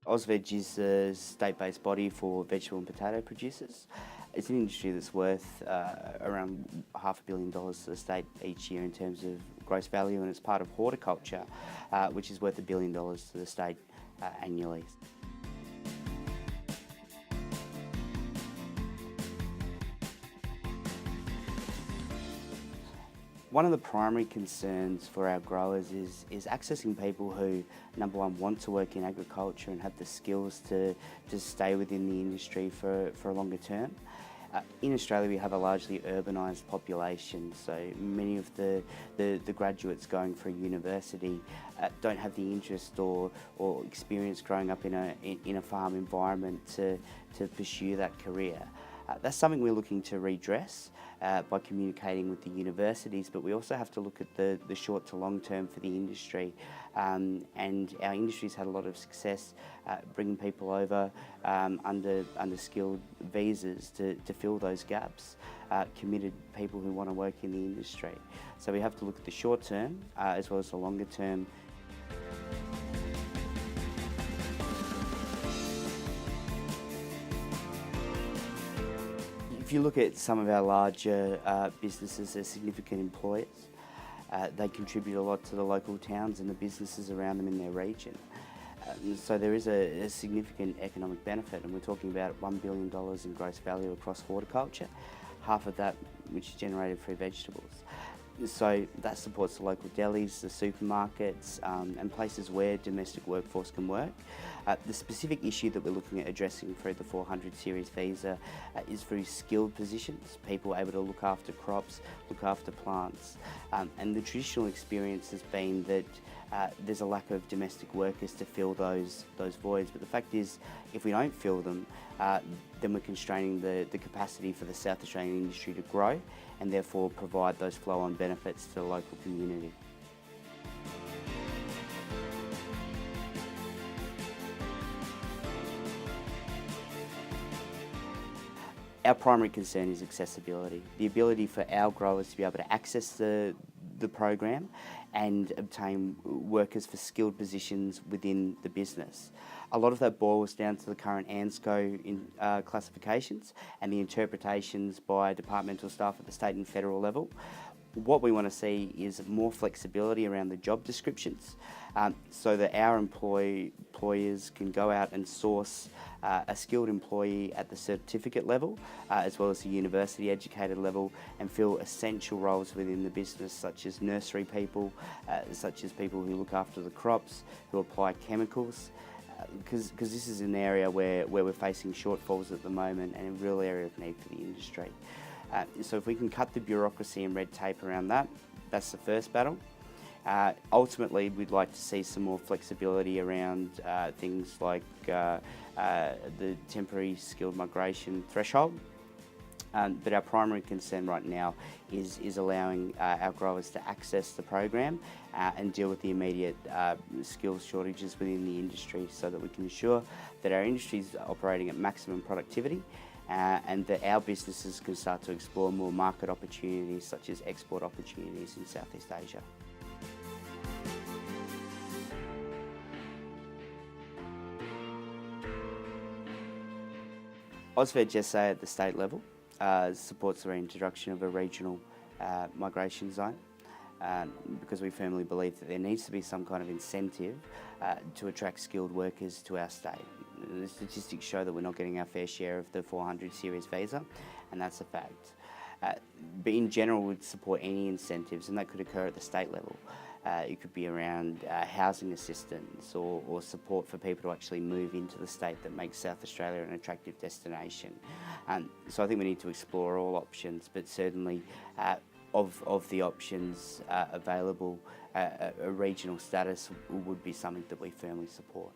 AUSVEG is a state-based body for vegetable and potato producers. It's an industry that's worth around $500 million to the state each year in terms of gross value, and it's part of horticulture, which is worth $1 billion to the state annually. One of the primary concerns for our growers is accessing people who, number one, want to work in agriculture and have the skills to stay within the industry for a longer term. In Australia, we have a largely urbanised population, so many of the graduates going for a university don't have the interest or experience growing up in a farm environment to pursue that career. That's something we're looking to redress by communicating with the universities, but we also have to look at the short to long term for the industry. And our industry's had a lot of success bringing people over under skilled visas to fill those gaps, committed people who want to work in the industry. So we have to look at the short term as well as the longer term. If you look at some of our larger businesses, they're significant employers. They contribute a lot to the local towns and the businesses around them in their region. So there is a significant economic benefit, and we're talking about $1 billion in gross value across horticulture, half of that which is generated through vegetables. So that supports the local delis, the supermarkets, and places where domestic workforce can work. The specific issue that we're looking at addressing through the 400 series visa is through skilled positions, people able to look after crops, look after plants. And the traditional experience has been that there's a lack of domestic workers to fill those voids. But the fact is, if we don't fill them, then we're constraining the capacity for the South Australian industry to grow and therefore provide those flow-on benefits to the local community. Our primary concern is accessibility, the ability for our growers to be able to access the program and obtain workers for skilled positions within the business. A lot of that boils down to the current AUSVEG classifications and the interpretations by departmental staff at the state and federal level. What we want to see is more flexibility around the job descriptions so that our employers can go out and source a skilled employee at the certificate level as well as the university educated level and fill essential roles within the business, such as nursery people, such as people who look after the crops, who apply chemicals. Because this is an area where we're facing shortfalls at the moment and a real area of need for the industry. So if we can cut the bureaucracy and red tape around that, that's the first battle. Ultimately, we'd like to see some more flexibility around things like the temporary skilled migration threshold. But our primary concern right now is allowing our growers to access the program and deal with the immediate skills shortages within the industry so that we can ensure that our industry is operating at maximum productivity and that our businesses can start to explore more market opportunities such as export opportunities in Southeast Asia. AUSVEG SA at the state level supports the reintroduction of a regional migration zone because we firmly believe that there needs to be some kind of incentive to attract skilled workers to our state. The statistics show that we're not getting our fair share of the 400 series visa, and that's a fact. But in general, we'd support any incentives, and that could occur at the state level. It could be around housing assistance or support for people to actually move into the state that makes South Australia an attractive destination. So I think we need to explore all options, but certainly of the options available, a regional status would be something that we firmly support.